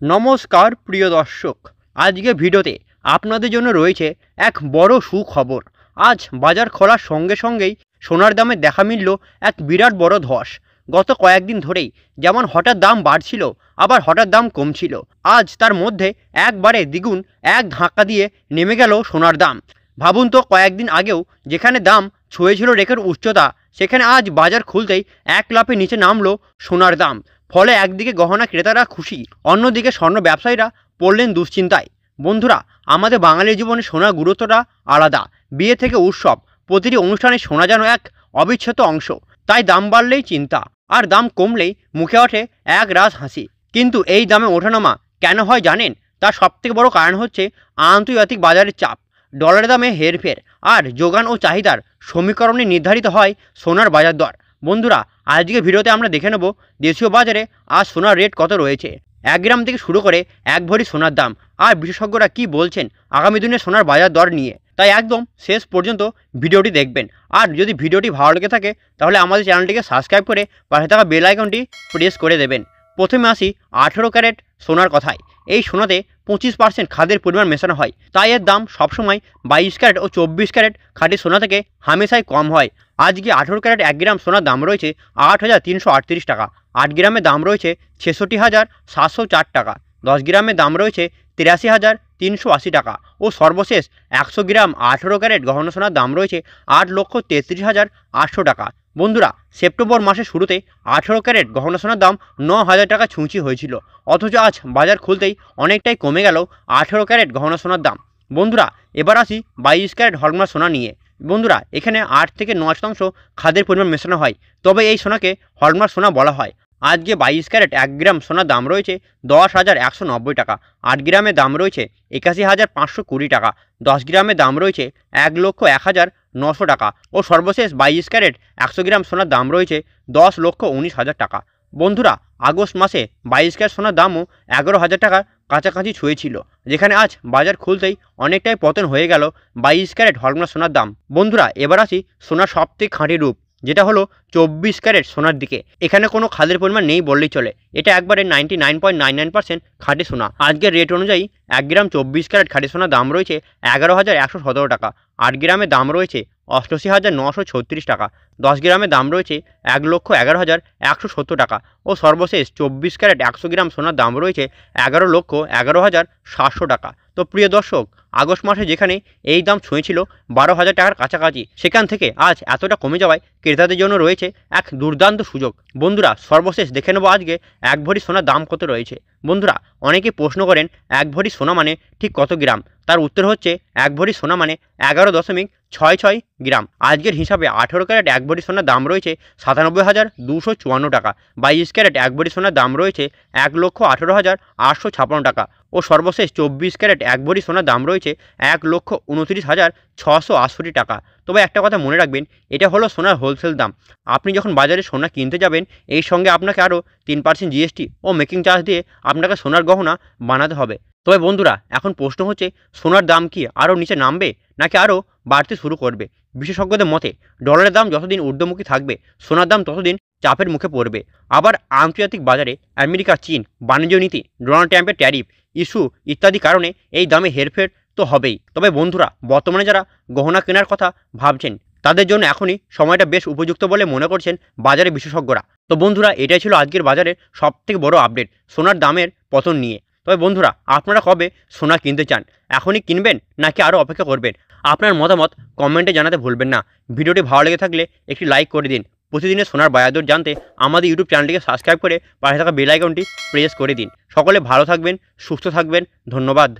নমস্কার প্রিয় দর্শক, আজকে ভিডিওতে আপনাদের জন্য রয়েছে এক বড় সুখবর। আজ বাজার খোলার সঙ্গে সঙ্গেই সোনার দামে দেখা মিলল এক বিরাট বড় ধস। গত কয়েকদিন ধরেই যেমন হঠাৎ দাম বাড়ছিল, আবার হঠাৎ দাম কমছিল, আজ তার মধ্যে একবারে দ্বিগুণ এক ধাক্কা দিয়ে নেমে গেল সোনার দাম। ভাবুন তো, কয়েকদিন আগেও যেখানে দাম ছুঁয়েছিল রেখার উচ্চতা, সেখানে আজ বাজার খুলতেই এক লাফে নিচে নামলো সোনার দাম। ফলে একদিকে গহনা ক্রেতারা খুশি, অন্যদিকে স্বর্ণ ব্যবসায়ীরা পড়লেন দুশ্চিন্তায়। বন্ধুরা, আমাদের বাঙালির জীবনে সোনার গুরুত্বটা আলাদা। বিয়ে থেকে উৎসব, প্রতিটি অনুষ্ঠানে সোনা যেন এক অবিচ্ছেদ্য অংশ। তাই দাম বাড়লেই চিন্তা, আর দাম কমলেই মুখে ওঠে এক রাস হাসি। কিন্তু এই দামে ওঠানামা কেন হয় জানেন? তার সবথেকে বড় কারণ হচ্ছে আন্তর্জাতিক বাজারের চাপ। ডলারের দামে হেরফের আর যোগান ও চাহিদার সমীকরণে নির্ধারিত হয় সোনার বাজার দর। বন্ধুরা, আজকে ভিডিওতে আমরা দেখে নেব দেশীয় বাজারে আজ সোনার রেট কত রয়েছে, 1 গ্রাম থেকে শুরু করে 1 ভরি সোনার দাম, আর বিশেষজ্ঞরা কি বলছেন আগামী দিনে সোনার বাজার দর নিয়ে। তাই একদম শেষ পর্যন্ত ভিডিওটি দেখবেন। আর যদি ভিডিওটি ভালো লেগে থাকে তাহলে আমাদের চ্যানেলটিকে সাবস্ক্রাইব করে পাশে থাকা বেল আইকনটি প্রেস করে দেবেন। প্রথমে আসি 18 ক্যারেট সোনার কথায়। এই সোনাতে 25% খাদের পরিমাণ মেশানো হয়, তাই এর দাম সবসময় 22 ক্যারেট ও 24 ক্যারেট খাঁটি সোনা থেকে হামেশাই কম হয়। আজকে 18 ক্যারেট 1 গ্রাম সোনার দাম রয়েছে 8,338 টাকা। 8 গ্রামের দাম রয়েছে 66,704 টাকা। 10 গ্রামের দাম রয়েছে 83,380 টাকা। ও সর্বশেষ 100 গ্রাম 18 ক্যারেট গহনা সোনার দাম রয়েছে 8,33,800 টাকা। বন্ধুরা, সেপ্টেম্বর মাসের শুরুতে 18 ক্যারেট গহনা সোনার দাম 9,000 টাকা ছুঁচি হয়েছিল, অথচ আজ বাজার খুলতেই অনেকটাই কমে গেল 18 ক্যারেট গহনা সোনার দাম। বন্ধুরা, এবার আসি 22 ক্যারেট হলমার্ক সোনা নিয়ে। বন্ধুরা, এখানে 8 থেকে 9% খাদের পরিমাণ মেশানো হয়, তবে এই সোনাকে হলমার্ক সোনা বলা হয়। আজকে 22 ক্যারেট 1 গ্রাম সোনার দাম রয়েছে 10,190 টাকা। 8 গ্রামের দাম রয়েছে 81,520 টাকা। 10 গ্রামের দাম রয়েছে 1,01,900 টাকা। ও সর্বশেষ 22 ক্যারেট 100 গ্রাম সোনার দাম রয়েছে 10,19,000 টাকা। বন্ধুরা, আগস্ট মাসে 22 ক্যারেট সোনার দামও 11,000 টাকার কাছাকাছি ছুঁয়েছিল, যেখানে আজ বাজার খুলতেই অনেকটাই পতন হয়ে গেল 22 ক্যারেট হলমার্ক সোনার দাম। বন্ধুরা, এবার আসি সোনার সবথেকে খাঁটি রূপ, যেটা হলো 24 ক্যারেট সোনার দিকে। এখানে কোনো খাদের পরিমাণ নেই বললেই চলে, এটা একবারে 99.99% খাঁটি সোনা। আজকের রেট অনুযায়ী 1 গ্রাম 24 ক্যারেট খাঁটি সোনার দাম রয়েছে 11,117 টাকা। 8 গ্রামের দাম রয়েছে 88,936 টাকা। 10 গ্রামের দাম রয়েছে 1,11,170 টাকা। ও সর্বশেষ 24 ক্যারেট 100 গ্রাম সোনার দাম রয়েছে 11,11,700 টাকা। তো প্রিয় দর্শক, আগস্ট মাসে যেখানে এই দাম ছুঁয়েছিল 12,000 টাকার কাছাকাছি, সেখান থেকে আজ এতটা কমে যাওয়ায় ক্রেতাদের জন্য রয়েছে এক দুর্দান্ত সুযোগ। বন্ধুরা, সর্বশেষ দেখে নেব আজকে 1 ভরি সোনার দাম কত রয়েছে। বন্ধুরা, অনেকে প্রশ্ন করেন 1 ভরি সোনা মানে ঠিক কত গ্রাম। তার উত্তর হচ্ছে 1 ভরি সোনা মানে 11.66 গ্রাম। আজকের হিসাবে 18 ক্যারেট 1 ভরি সোনার দাম রয়েছে 97,254 টাকা। 22 ক্যারেট 1 ভরি সোনার দাম রয়েছে 1,18,856 টাকা। ও সর্বশেষ 24 ক্যারেট 1 ভরি সোনার দাম রয়েছে 1,29,668 টাকা। তবে একটা কথা মনে রাখবেন, এটা হলো সোনার হোলসেল দাম। আপনি যখন বাজারে সোনা কিনতে যাবেন, এই সঙ্গে আপনাকে আরও 3% জিএসটি ও মেকিং চার্জ দিয়ে আপনাকে সোনার গহনা বানাতে হবে। তবে বন্ধুরা, এখন প্রশ্ন হচ্ছে সোনার দাম কি আরও নিচে নামবে নাকি আরও বাড়তে শুরু করবে? বিশেষজ্ঞদের মতে ডলারের দাম যতদিন ঊর্ধ্বমুখী থাকবে, সোনার দাম ততদিন চাপের মুখে পড়বে। আবার আন্তর্জাতিক বাজারে আমেরিকা, চীন, বাণিজ্য নীতি, ডোনাল্ড ট্রাম্পের ট্যারিফ ইস্যু ইত্যাদি কারণে এই দামে হেরফের তো হবেই। তবে বন্ধুরা, বর্তমানে যারা গহনা কেনার কথা ভাবছেন, তাদের জন্য এখনই সময়টা বেশ উপযুক্ত বলে মনে করছেন বাজারে বিশেষজ্ঞরা। তো বন্ধুরা, এটাই ছিল আজকের বাজারের সবথেকে বড় আপডেট সোনার দামের পতন নিয়ে। তবে বন্ধুরা, আপনারা কবে সোনা কিনতে চান? এখনই কিনবেন নাকি আরও অপেক্ষা করবেন? আপনার মতামত কমেন্টে জানাতে ভুলবেন না। ভিডিওটি ভালো লেগে থাকলে একটি লাইক করে দিন। প্রতিদিনের সোনার বাজার দর জানতে আমাদের ইউটিউব চ্যানেলটিকে সাবস্ক্রাইব করে পাশে থাকা বেল আইকনটি প্রেস করে দিন। সকলে ভালো থাকবেন, সুস্থ থাকবেন। ধন্যবাদ।